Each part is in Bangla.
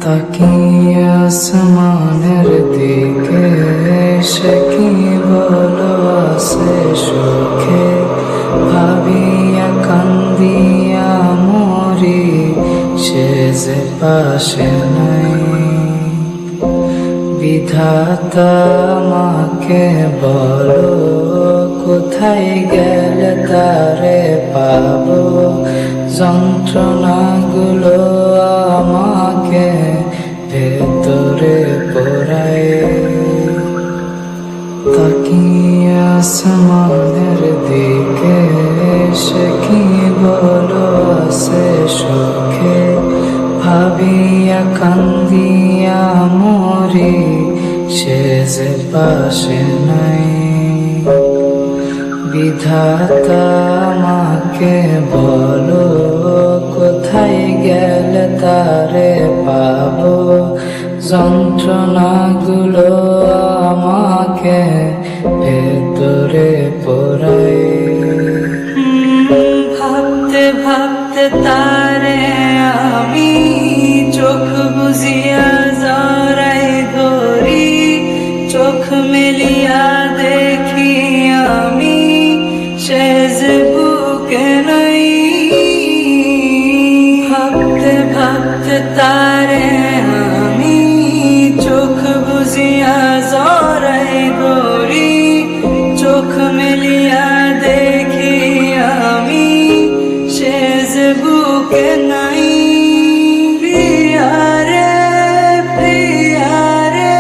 তাকিয়ে আসমানের দিকে সে কি বলো আছে সুখে ভাবিয়া কান্দিয়া মরি সে যে পাশে নাই বিধাতা আমাকে বলো কোথায় গেলে তারে পাবো যন্ত্রণাগুলো আমাকে ভেতরে পোড়ায় তাকিয়ে আসমানের দিকে সে কি বলো আছে সুখে ভাবিয়া কান্দিয়া মরি সে যে পাশে নাই বিধাতা আমাকে বলো কোথায় গেলে তারে পাবো যন্ত্রণাগুলো আমাকে ভেতরে পোড়ায় ভাবতে ভাবতে তারে আমি চোখ বুজিয়া জড়াই ধরি চোখ মেলিয়া দেখি আমি সে যে বুকে নাই ভাবতে ভাবতে তারে আমি চোখ বুজিয়া জড়াই ধরি চোখ মেলিয়া দেখি আমি সে যে বুকে নাই প্রিয়া রে প্রিয়া রে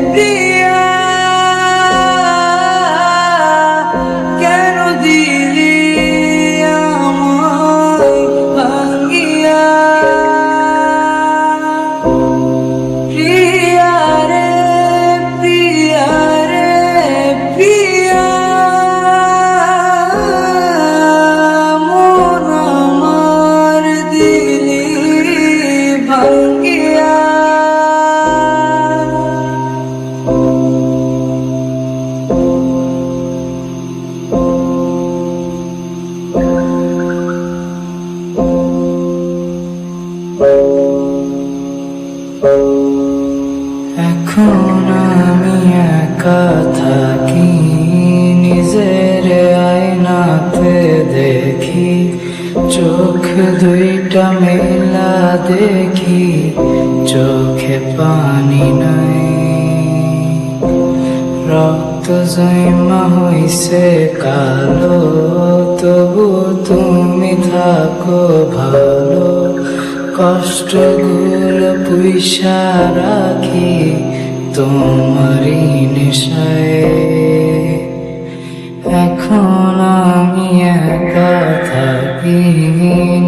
প্রিয়া কেন দিলি আমায় ভাঙিয়া প্রিয়া রে প্রিয়া রে প্রিয়া মন আমার দিলি ভাঙিয়া এখন আমি একা থাকি নিজের আয়নাতে দেখি চোখ দুইটা মেলা দেখি চোখে পানি নাই রক্ত জমা হইছে কালো তবু তুমি থাকো ভালো কষ্টগুলো পুইসা রাখি তোমারই নেশায় এখন আমি একা থাকি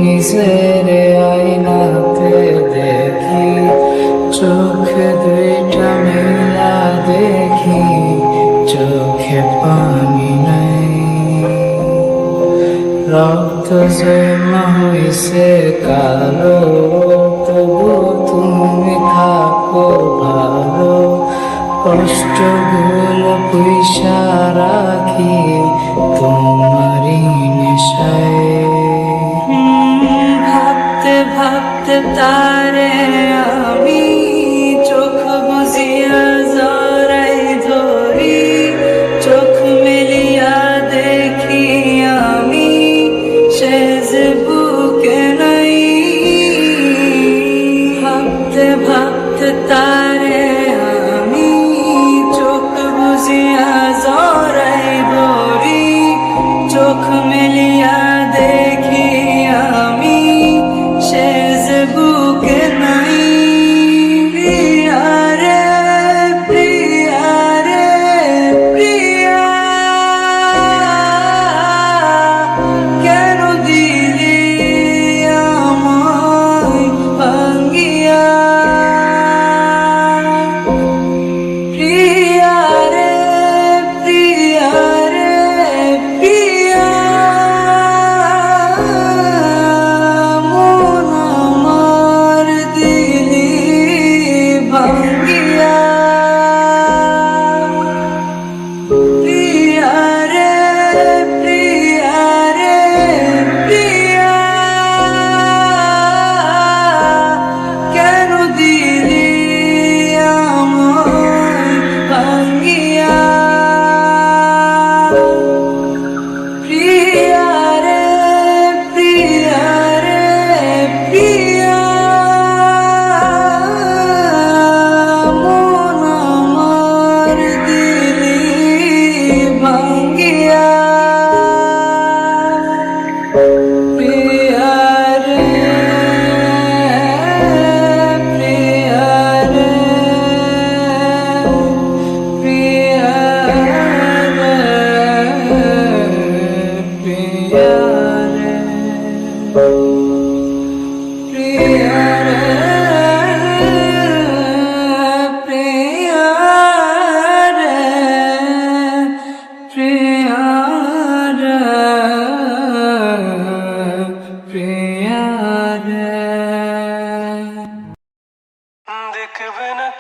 নিজের আয়নাতে দেখি চোখ দুইটা মেলা দেখি চোখে পানি নাই রক্ত জমা হইছে কালো তবু তুমি থাকো ভালো কষ্টগুলো পুইসা রাখি তোমারই নেশায় ভাবতে ভাবতে তারে আমি চোখ বুজিয়া জড়াই ধরি চোখ মেলিয়া দেখি আমি সে যে বুকে নাই ভাবতে ভাবতে তারে আমি চোখ বুজিয়া জড়াই ধরি চোখ মেলিয়া দেখি আমি সে যে বুকে নাই প্রিয়া রে প্রিয়া রে প্রিয়া কেন দিলি আমায় ভাঙিয়া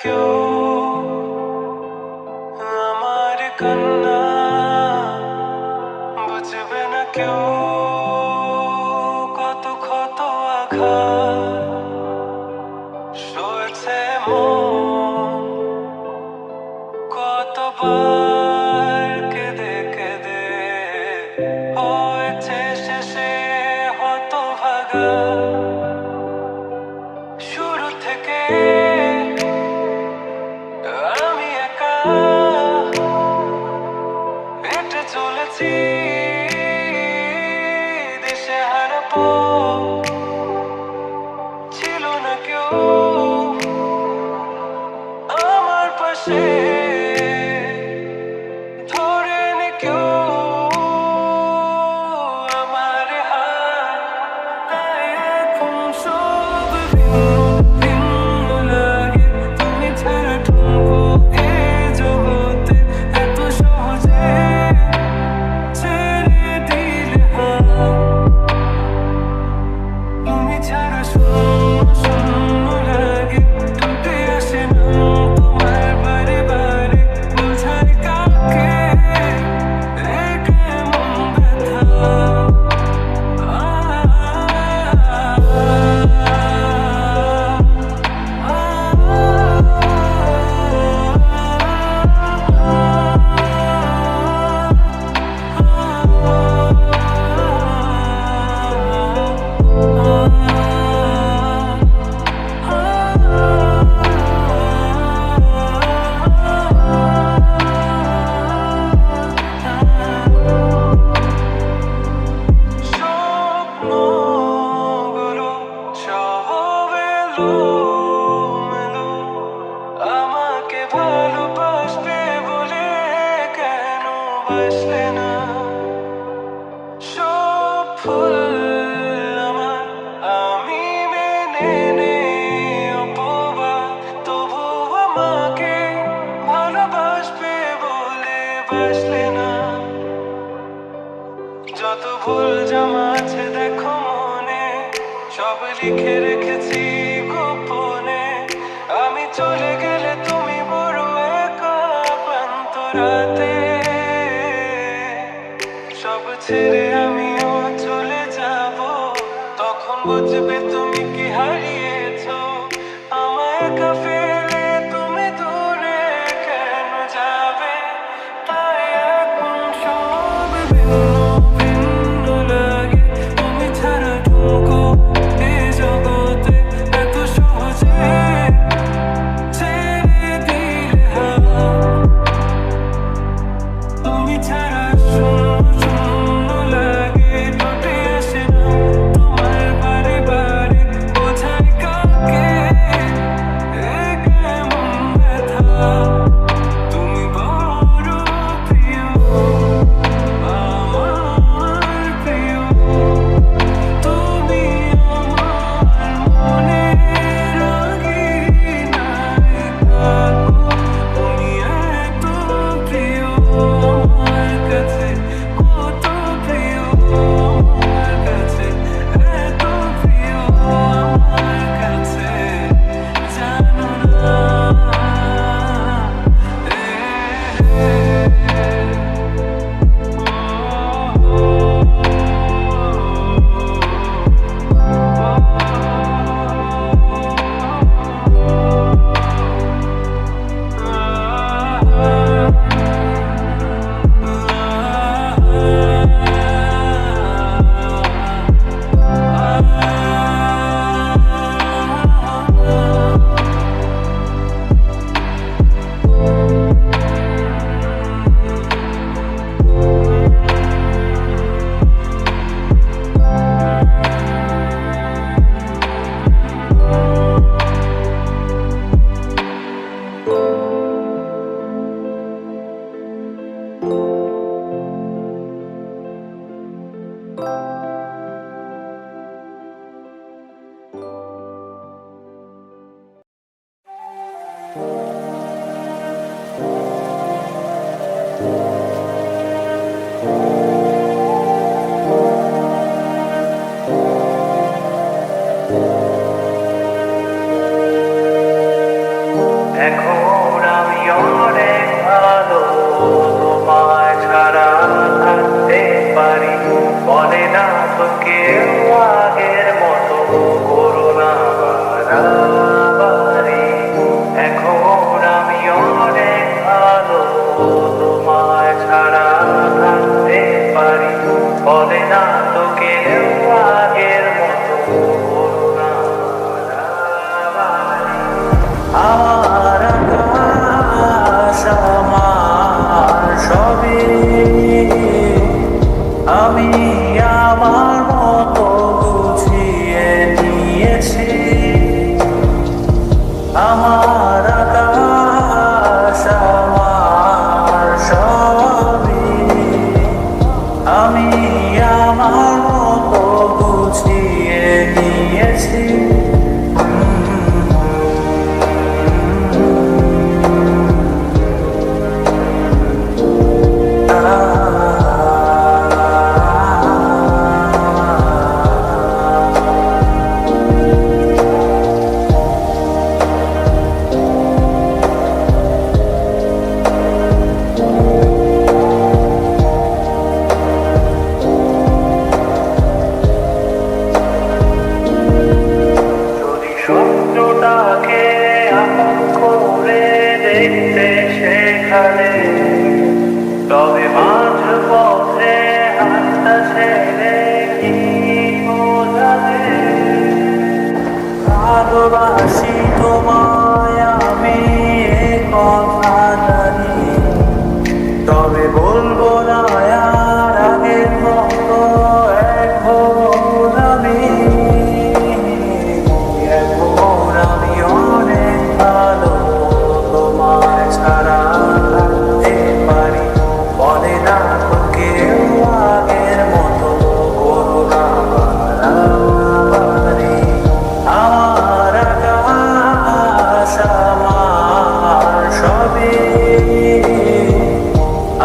কেউ আমার কান্না, বুঝবে না কেউ কত ক্ষত আঘাত সয়েছে মন, কতবার কেঁদে কেঁদে হয়েছে শেষে হতভাগা। শুরু থেকে আমি একা হেঁটে চলেছি দেশে হারাবো, ছিল না কেউ আমার পাশে ধরে নে কেউ আমার হাত। তাই এখন সব ভিন্ন ভিন্ন লাগে, তুমি ছাড়া ঠুনকো এ জগতে এত সহজে ছেড়ে দিলে হাত। তুমি ছাড়া শূন্য শূন্য লাগে, টুটে আসে না তোমার বারে বারে, বোঝাই কাকে এ কেমন ব্যথা। স্বপ্নগুলো সব এলোমেলো, আমাকে ভালোবাসবে বলে কেন বাসলে না। সব ফুল আমার আমি মেনে নেই অপবাদ, তবু আমাকে ভালোবাসবে বলে বাসলে না। যত ভুল জমা আছে দেখো মনে, সব লিখে রেখেছি গোপনে। আমি চলে গেলে তুমি বড় একা ক্লান্ত রাতে, সব ছেড়ে আমিও চলে যাব, তখন বুঝবে তুমি কি হারিয়েছো। আমায় একা ফেলে তুমি দূরে কেন যাবে। তাই এখন সব ভিন্ন ভিন্ন লাগে, তুমি ছাড়া ঠুনকো এ জগতে এত সহজে ছেড়ে দিলে হাত। তুমি ছাড়া শূন্য শূন্য লাগে, টুটে আসে না তোমার বারে বারে, বোঝাই কাকে এ কেমন ব্যথা। তুমি বড় প্রিয় আমার প্রিয়, তুমি আমার মনে রাঙিনায় থাকো। তুমি এত প্রিয় আমার কাছে, কত প্রিয় আমার কাছে, এত প্রিয় আমার কাছে, জানো না। আমার আকাশ আমার সবই আমি আমার মতো গুছিয়ে নিয়েছি। স্বপ্নটাকে আপন করে দেখতে সেখানে, তবে মাঝ পথে হাতটা ছেড়ে কি বোঝাবে? ভালোবাসি তোমায় আমি এ কথা জানি, তবে বলবো না আর আগের মতো এখন আমি। আমি অনেক ভালো তোমায় ছাড়া থাকতে পারি, বলে না তো কেউ আগের মতো করুণা বাড়াবাড়ি। আমার আকাশ আমার সবই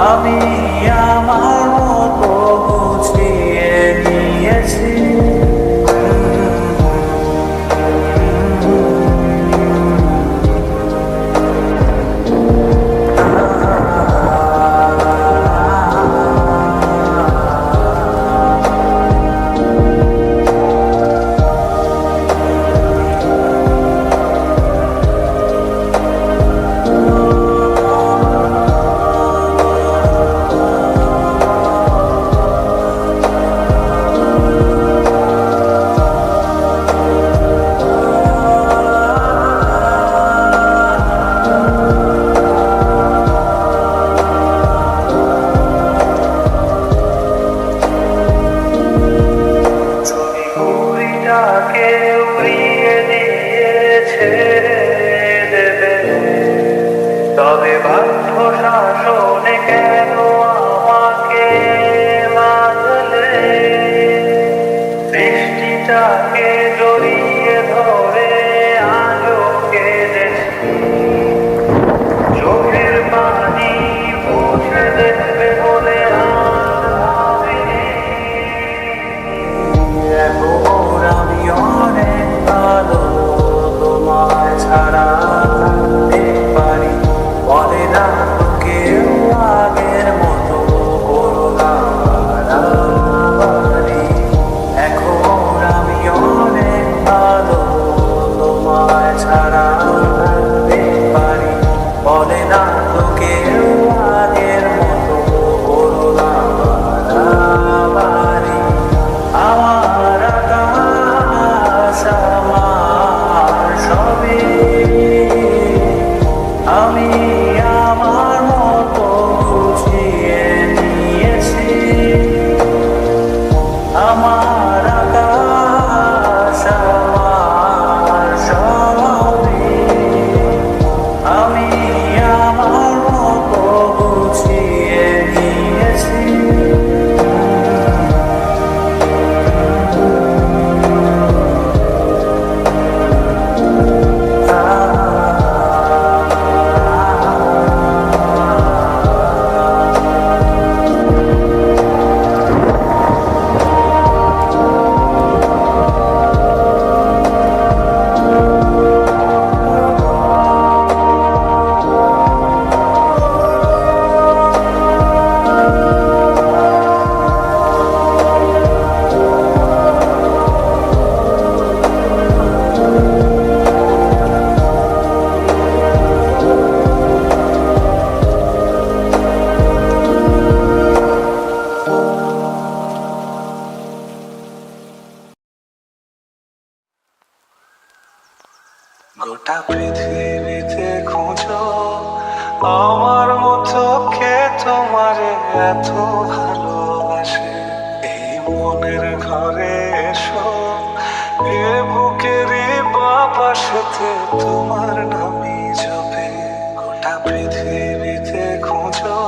আমি আমার মতো গুছিয়ে নিয়েছি। ছবিটাকে উড়িয়ে দিয়ে ছেড়ে দেবে, তবে বাধ্য শাসনে কেন আমাকে বাঁধলে? বৃষ্টিটাকে জড়িয়ে ধরে আজও কেঁদেছি, চোখের পানি মুছে দেবে বলে আর ভাবিনি। এখন আমি অনেক ভালো তোমায় ছাড়া থাকতে পারি, বলে না তো কেউ আগের মতো করুণা বাড়াবাড়ি। এখন আমি অনেক ভালো তোমায় ছাড়া থাকতে পারি, বলে না তো কেউ আগের মতো করুণা বাড়াবাড়ি। আমার আকাশ আমার সবই আমি আমার মতো গুছিয়ে নিয়েছি। আমার আকাশ আমার সবই আমি আমার মতো গুছিয়ে নিয়েছি। গোটা পৃথিবীতে খুঁজো আমার মতো কে তোমারে এত ভালোবাসে। এই মনের ঘরে এসো, এ বুকেরই বাপাশেতে পাশাতে তোমার নামই জপে। গোটা পৃথিবীতে খুঁজো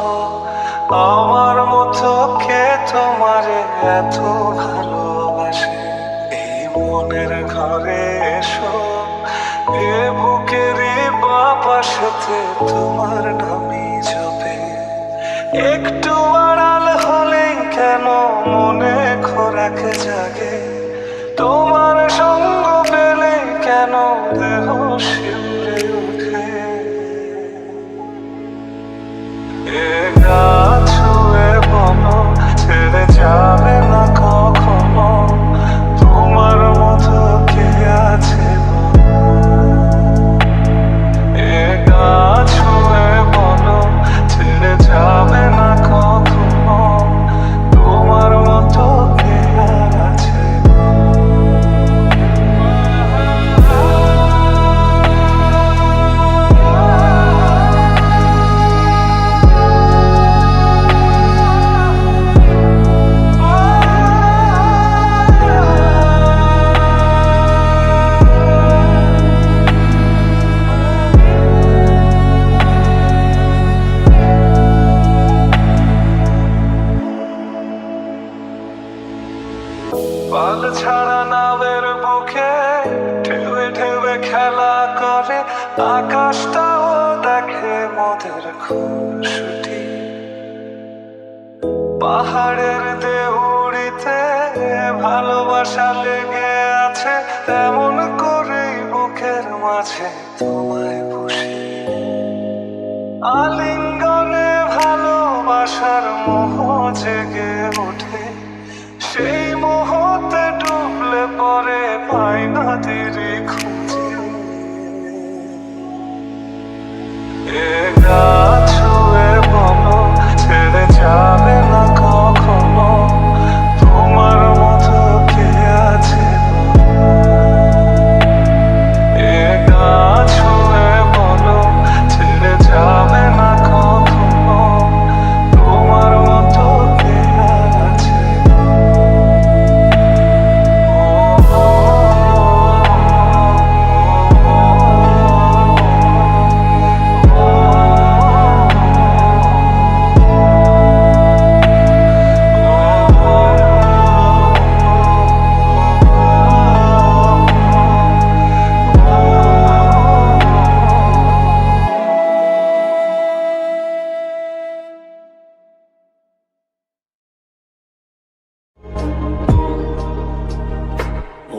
আমার মতো কে তোমারে এত ভালোবাসে। এই মনের ঘরে এসো, এ বুকেরই বাপাশাতে তোমার নামই জপে। একটু আড়াল হলেই কেন মনে খোরাক জাগে, তোমার সঙ্গ পেলে কেন দেহ শিউরে ওঠে। এ গাছ ছুঁয়ে বলো ছেড়ে যাবে না কখনো, তোমার মতো কে আছে বলো। এ গাছ ছুঁয়ে বলো ছেড়ে যাবে না কখনো, তোমার মতো কে আর আছে। পাল ছাড়া নাবের বুকে ঢেউে ঢেউে খেলা করে, আকাশটাও দেখে মোদের খুনসুটি। পাহাড়ের দেউড়িতে ভালোবাসা লেগে আছে, তেমন করেই বুকের মাঝে তোমায় পুষি। আলিঙ্গনে ভালোবাসার মোহ জেগে ওঠে, সেই মোহতে ডুবলে পরে পাই না তীরে খুঁজে। এ গাছ ছুঁয়ে বলো ছেড়ে যাবে না কখনো, তোমার মতো কে আছে বলো। এ গাছ ছুঁয়ে বলো ছেড়ে যাবে না কখনো, তোমার মতো কে আর আছে।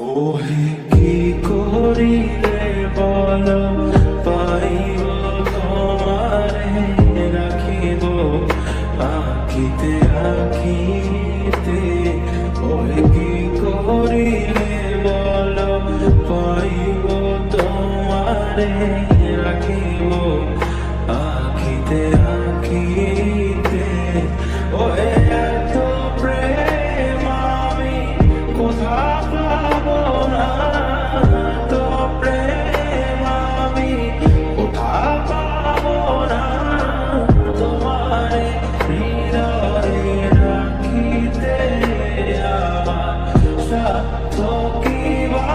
ওহে কি করিলে বলো, পাইব তোমারে রাখিব আঁখিতে আঁখিতে। ওহে কি করিলে বলো, পাইব তোমারে রাখিব আঁখিতে আঁখিতে। ওহে এত প্রেম আমি কোথা পাবো না, তো প্রেম আমি কোথা পাবো না। তোমারে হৃদয়ে রাখিতে আমার সাধ্য কি বা,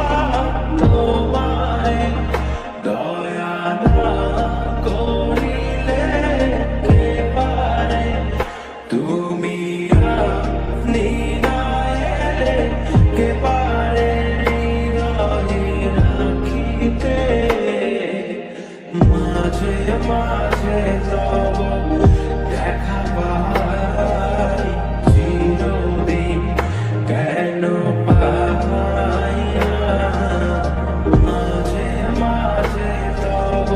তোমারে দয়া না করিলে কে পারে। তুমি আপনি না এলে কে পারে হৃদয়ে রাখিতে। মাঝে মাঝে তব দেখা পাই, চিরদিন কেন পাই না। মাঝে মাঝে তব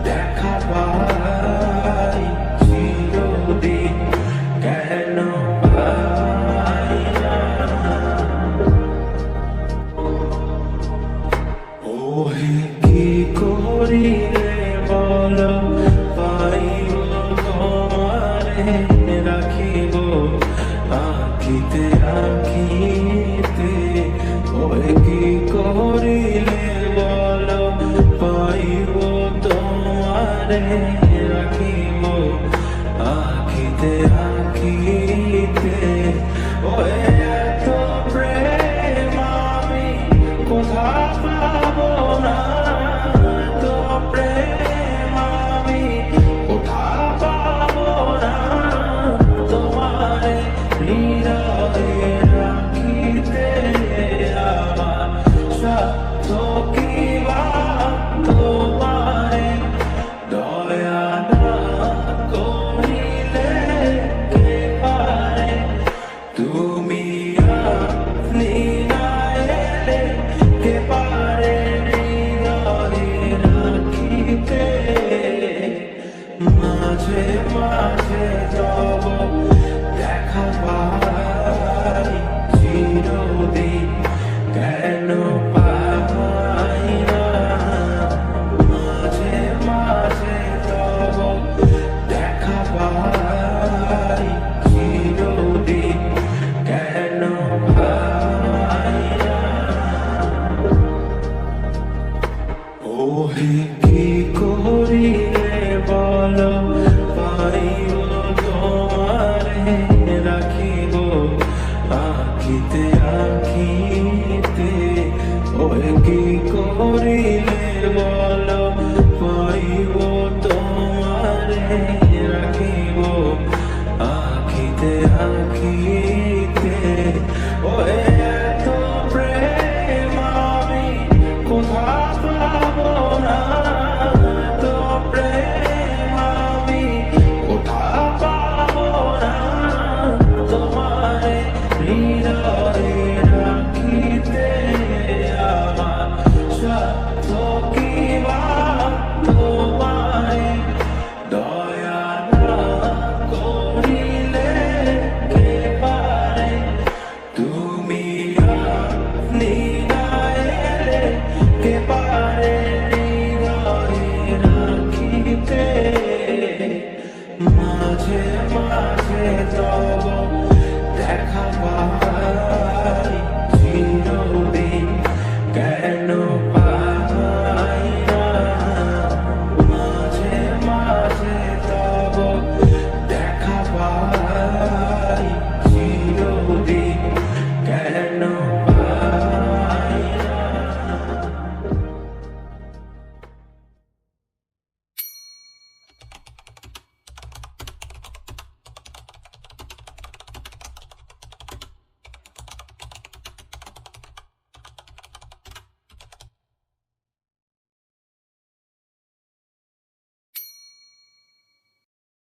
দেখা পাই, চিরদিন কেন পাই না। ওহে কি করিলে বলো, পাইব তোমারে রাখিব আঁখিতে আঁখিতে। ওহে কি করিলে বলো, পাইব তোমারে রাখিব আঁখিতে আঁখিতে। ওহে এত প্রেম আমি কোথা পাবো না, ওহে কি করিলে বলো পাইব তোমারে রাখিব আঁকিতে আঁকিতে। ওহে কি করিলে বলো পাইব তোমারে রাখিব আঁকিতে আঁকিতে। ওহে এত প্রেম আমি কোথা পাবো না, এত প্রেম আমি কোথা পাবো না, তোমারে হৃদয়ে রাখিতে আমার স্বার্থ কি বা